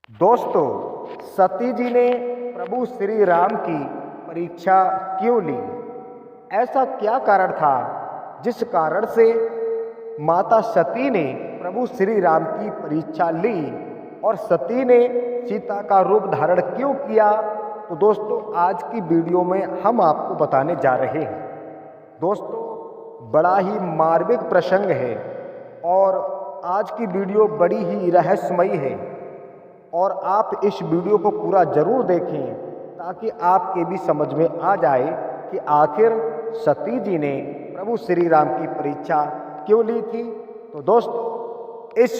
दोस्तों, सती जी ने प्रभु श्री राम की परीक्षा क्यों ली? ऐसा क्या कारण था जिस कारण से माता सती ने प्रभु श्री राम की परीक्षा ली और सती ने सीता का रूप धारण क्यों किया? तो दोस्तों, आज की वीडियो में हम आपको बताने जा रहे हैं। दोस्तों, बड़ा ही मार्मिक प्रसंग है और आज की वीडियो बड़ी ही रहस्यमयी है और आप इस वीडियो को पूरा जरूर देखें ताकि आपके भी समझ में आ जाए कि आखिर सती जी ने प्रभु श्री राम की परीक्षा क्यों ली थी। तो दोस्तों, इस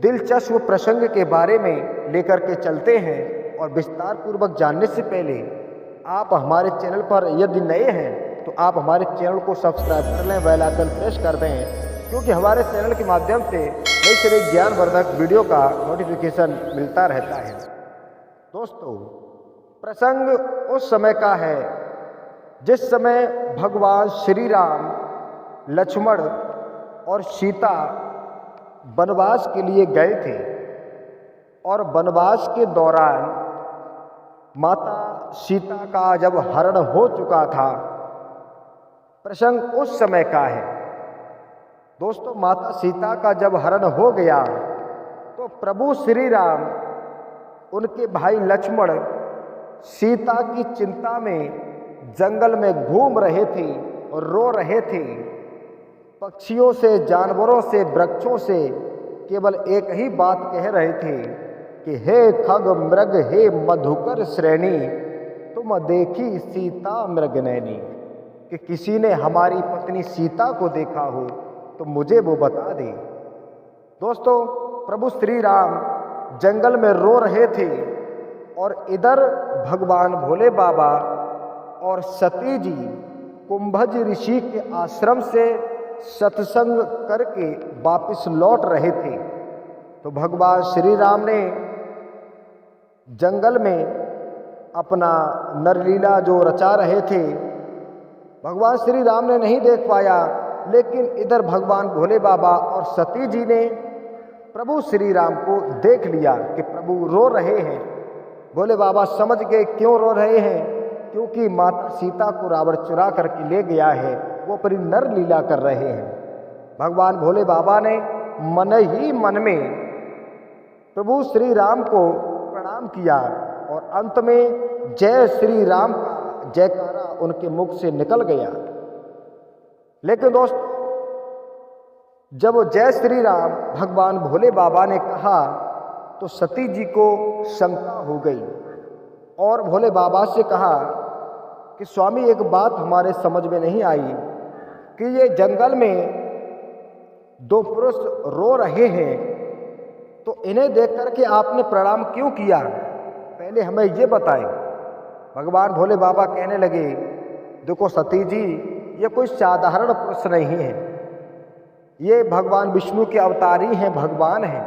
दिलचस्प प्रसंग के बारे में लेकर के चलते हैं और विस्तार पूर्वक जानने से पहले आप हमारे चैनल पर यदि नए हैं तो आप हमारे चैनल को सब्सक्राइब कर लें, बेल आइकन प्रेस कर दें, क्योंकि हमारे चैनल के माध्यम से नई से नई ज्ञानवर्धक वीडियो का नोटिफिकेशन मिलता रहता है। दोस्तों, प्रसंग उस समय का है जिस समय भगवान श्री राम, लक्ष्मण और सीता वनवास के लिए गए थे और वनवास के दौरान माता सीता का जब हरण हो चुका था, प्रसंग उस समय का है। दोस्तों, माता सीता का जब हरण हो गया तो प्रभु श्री राम, उनके भाई लक्ष्मण सीता की चिंता में जंगल में घूम रहे थे और रो रहे थे। पक्षियों से, जानवरों से, वृक्षों से केवल एक ही बात कह रहे थे कि हे खग मृग, हे मधुकर श्रेणी, तुम देखी सीता मृगनैनी, कि किसी ने हमारी पत्नी सीता को देखा हो तो मुझे वो बता दे। दोस्तों, प्रभु श्री राम जंगल में रो रहे थे और इधर भगवान भोले बाबा और सती जी कुंभज ऋषि के आश्रम से सत्संग करके वापस लौट रहे थे। तो भगवान श्री राम ने जंगल में अपना नरलीला जो रचा रहे थे, भगवान श्री राम ने नहीं देख पाया, लेकिन इधर भगवान भोले बाबा और सती जी ने प्रभु श्री राम को देख लिया कि प्रभु रो रहे हैं। भोले बाबा समझ गए क्यों रो रहे हैं, क्योंकि माता सीता को रावण चुरा करके ले गया है, वो अपनी नर लीला कर रहे हैं। भगवान भोले बाबा ने मन ही मन में प्रभु श्री राम को प्रणाम किया और अंत में जय श्री राम का जयकारा उनके मुख से निकल गया। लेकिन दोस्तों, जब जय श्री राम भगवान भोले बाबा ने कहा तो सती जी को शंका हो गई और भोले बाबा से कहा कि स्वामी, एक बात हमारे समझ में नहीं आई कि ये जंगल में दो पुरुष रो रहे हैं, तो इन्हें देख करके आपने प्रणाम क्यों किया? पहले हमें ये बताएं। भगवान भोले बाबा कहने लगे, देखो सती जी, ये कोई साधारण पुरुष नहीं है, ये भगवान विष्णु के अवतारी हैं, भगवान हैं।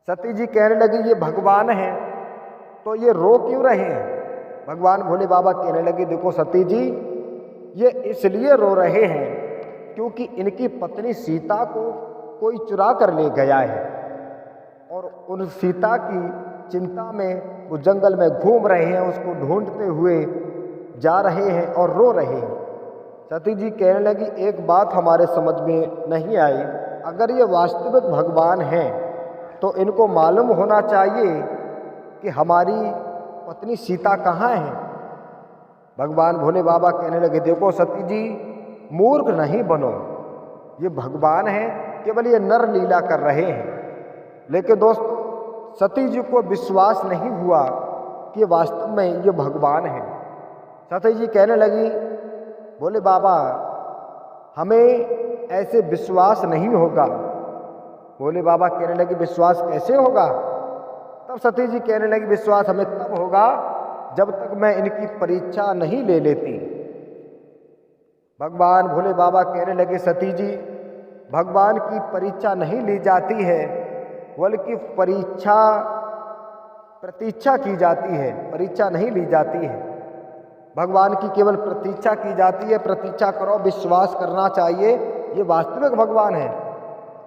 सती जी कहने लगी, ये भगवान हैं तो ये रो क्यों रहे हैं? भगवान भोले बाबा कहने लगे, देखो सती जी, ये इसलिए रो रहे हैं क्योंकि इनकी पत्नी सीता को कोई चुरा कर ले गया है और उन सीता की चिंता में वो जंगल में घूम रहे हैं, उसको ढूंढते हुए जा रहे हैं और रो रहे हैं। सती जी कहने लगी, एक बात हमारे समझ में नहीं आई, अगर ये वास्तविक भगवान हैं तो इनको मालूम होना चाहिए कि हमारी पत्नी सीता कहाँ है। भगवान भोले बाबा कहने लगे, देखो सती जी, मूर्ख नहीं बनो, ये भगवान हैं, केवल ये नर लीला कर रहे हैं। लेकिन दोस्तों, सती जी को विश्वास नहीं हुआ कि वास्तव में ये भगवान हैं। सती जी कहने लगी, बोले बाबा, हमें ऐसे विश्वास नहीं होगा। बोले बाबा कहने लगे, विश्वास कैसे होगा? तब सती जी कहने लगी, विश्वास हमें तब होगा जब तक मैं इनकी परीक्षा नहीं ले लेती। भगवान भोले बाबा कहने लगे, सती जी, भगवान की परीक्षा नहीं ली जाती है, बल्कि प्रतीक्षा की जाती है, परीक्षा नहीं ली जाती है। भगवान की केवल प्रतीक्षा की जाती है। प्रतीक्षा करो, विश्वास करना चाहिए, ये वास्तविक भगवान है।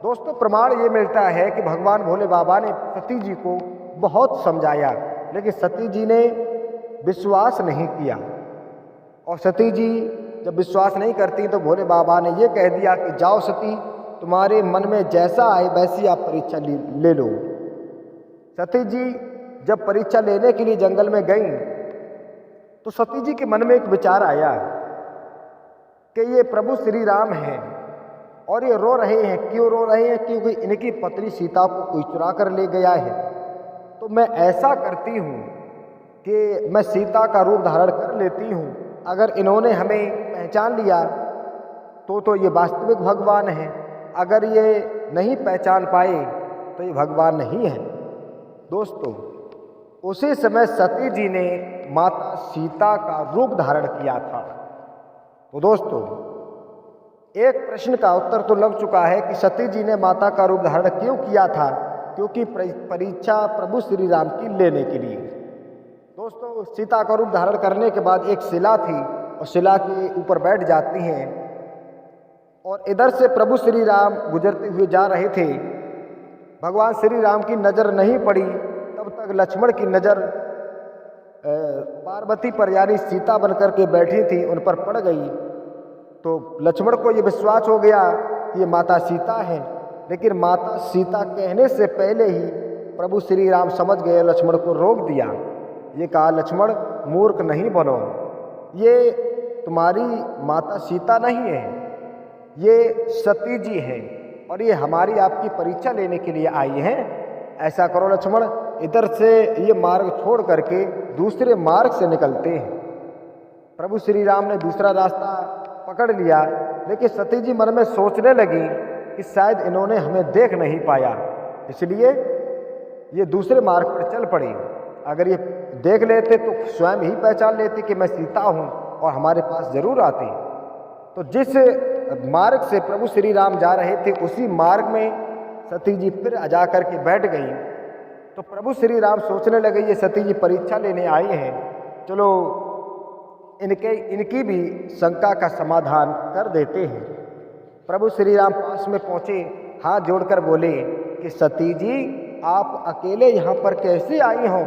दोस्तों प्रमाण ये मिलता है कि भगवान भोले बाबा ने सती जी को बहुत समझाया, लेकिन सती जी ने विश्वास नहीं किया। और सती जी जब विश्वास नहीं करती तो भोले बाबा ने ये कह दिया कि जाओ सती, तुम्हारे मन में जैसा आए वैसी आप परीक्षा ले लो। सती जी जब परीक्षा लेने के लिए जंगल में गई तो सती जी के मन में एक विचार आया कि ये प्रभु श्री राम हैं और ये रो रहे हैं। क्यों रो रहे हैं? क्योंकि इनकी पत्नी सीता को कोई चुरा कर ले गया है। तो मैं ऐसा करती हूँ कि मैं सीता का रूप धारण कर लेती हूँ। अगर इन्होंने हमें पहचान लिया तो ये वास्तविक भगवान हैं, अगर ये नहीं पहचान पाए तो ये भगवान नहीं है। दोस्तों उसी समय सती जी ने माता सीता का रूप धारण किया था। तो दोस्तों एक प्रश्न का उत्तर तो लग चुका है कि सती जी ने माता का रूप धारण क्यों किया था, क्योंकि परीक्षा प्रभु श्री राम की लेने के लिए। दोस्तों सीता का रूप धारण करने के बाद एक शिला थी और शिला के ऊपर बैठ जाती हैं और इधर से प्रभु श्री राम गुजरते हुए जा रहे थे। भगवान श्री राम की नज़र नहीं पड़ी, तब तक लक्ष्मण की नज़र पार्वती पर यानी सीता बनकर के बैठी थी उन पर पड़ गई। तो लक्ष्मण को ये विश्वास हो गया कि ये माता सीता है, लेकिन माता सीता कहने से पहले ही प्रभु श्री राम समझ गए, लक्ष्मण को रोक दिया। ये कहा, लक्ष्मण मूर्ख नहीं बनो, ये तुम्हारी माता सीता नहीं है, ये सती जी है और ये हमारी आपकी परीक्षा लेने के लिए आई हैं। ऐसा करो लक्ष्मण, इधर से ये मार्ग छोड़ करके दूसरे मार्ग से निकलते हैं। प्रभु श्री राम ने दूसरा रास्ता पकड़ लिया, लेकिन सती जी मन में सोचने लगी कि शायद इन्होंने हमें देख नहीं पाया, इसलिए ये दूसरे मार्ग पर चल पड़ी। अगर ये देख लेते तो स्वयं ही पहचान लेते कि मैं सीता हूँ और हमारे पास जरूर आती। तो जिस मार्ग से प्रभु श्री राम जा रहे थे उसी मार्ग में सती जी फिर जा कर के बैठ गई। तो प्रभु श्री राम सोचने लगे ये सती जी परीक्षा लेने आई हैं, चलो इनकी भी शंका का समाधान कर देते हैं। प्रभु श्री राम पास में पहुँचे, हाथ जोड़कर बोले कि सती जी आप अकेले यहाँ पर कैसे आई हो?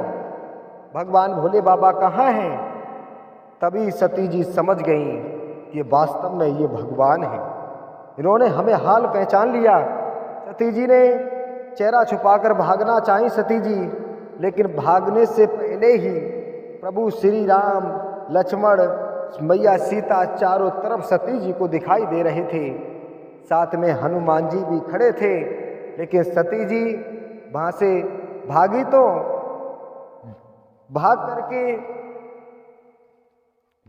भगवान भोले बाबा कहाँ हैं? तभी सती जी समझ गई कि वास्तव में ये भगवान हैं, इन्होंने हमें हाल पहचान लिया। सती जी ने चेहरा छुपाकर भागना चाही सती जी, लेकिन भागने से पहले ही प्रभु श्री राम, लक्ष्मण, मैया सीता चारों तरफ सती जी को दिखाई दे रहे थे। साथ में हनुमान जी भी खड़े थे, लेकिन सती जी वहाँ से भागी तो भाग करके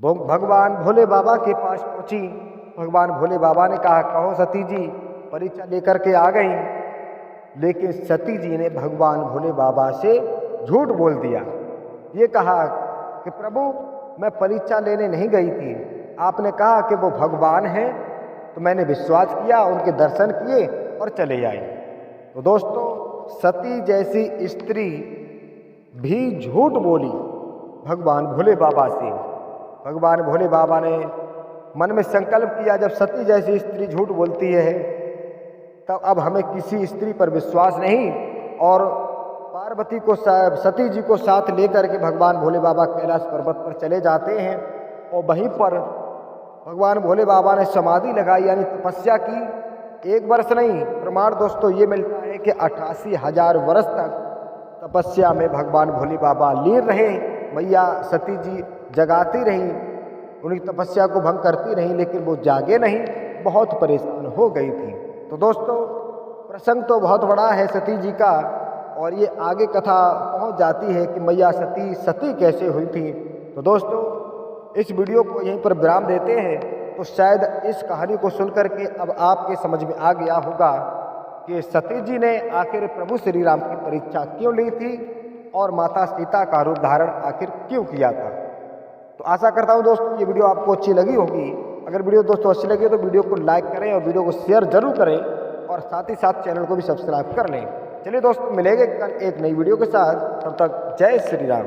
भगवान भोले बाबा के पास पहुँची। भगवान भोले बाबा ने कहा, कहो सती जी, परीक्षा लेकर के आ गई। लेकिन सती जी ने भगवान भोले बाबा से झूठ बोल दिया। ये कहा कि प्रभु मैं परीक्षा लेने नहीं गई थी, आपने कहा कि वो भगवान हैं तो मैंने विश्वास किया, उनके दर्शन किए और चले आई। तो दोस्तों सती जैसी स्त्री भी झूठ बोली भगवान भोले बाबा से। भगवान भोले बाबा ने मन में संकल्प किया, जब सती जैसी स्त्री झूठ बोलती है तब अब हमें किसी स्त्री पर विश्वास नहीं। और पार्वती को सती जी को साथ लेकर के भगवान भोले बाबा कैलाश पर्वत पर चले जाते हैं और वहीं पर भगवान भोले बाबा ने समाधि लगाई यानी तपस्या की। एक वर्ष नहीं, प्रमाण दोस्तों ये मिलता है कि 88,000 वर्ष तक तपस्या में भगवान भोले बाबा लीन रहे। मैया सती जी जगाती रहीं, उनकी तपस्या को भंग करती रहीं, लेकिन वो जागे नहीं, बहुत परेशान हो गई थी। तो दोस्तों प्रसंग तो बहुत बड़ा है सती जी का, और ये आगे कथा पहुंच जाती है कि मैया सती कैसे हुई थी। तो दोस्तों इस वीडियो को यहीं पर विराम देते हैं। तो शायद इस कहानी को सुनकर के अब आपके समझ में आ गया होगा कि सती जी ने आखिर प्रभु श्री राम की परीक्षा क्यों ली थी और माता सीता का रूप धारण आखिर क्यों किया था। तो आशा करता हूँ दोस्तों ये वीडियो आपको अच्छी लगी होगी। अगर वीडियो दोस्तों अच्छी लगी तो वीडियो को लाइक करें और वीडियो को शेयर जरूर करें और साथ ही साथ चैनल को भी सब्सक्राइब कर लें। चलिए दोस्तों मिलेंगे कल एक नई वीडियो के साथ, तब तक जय श्री राम।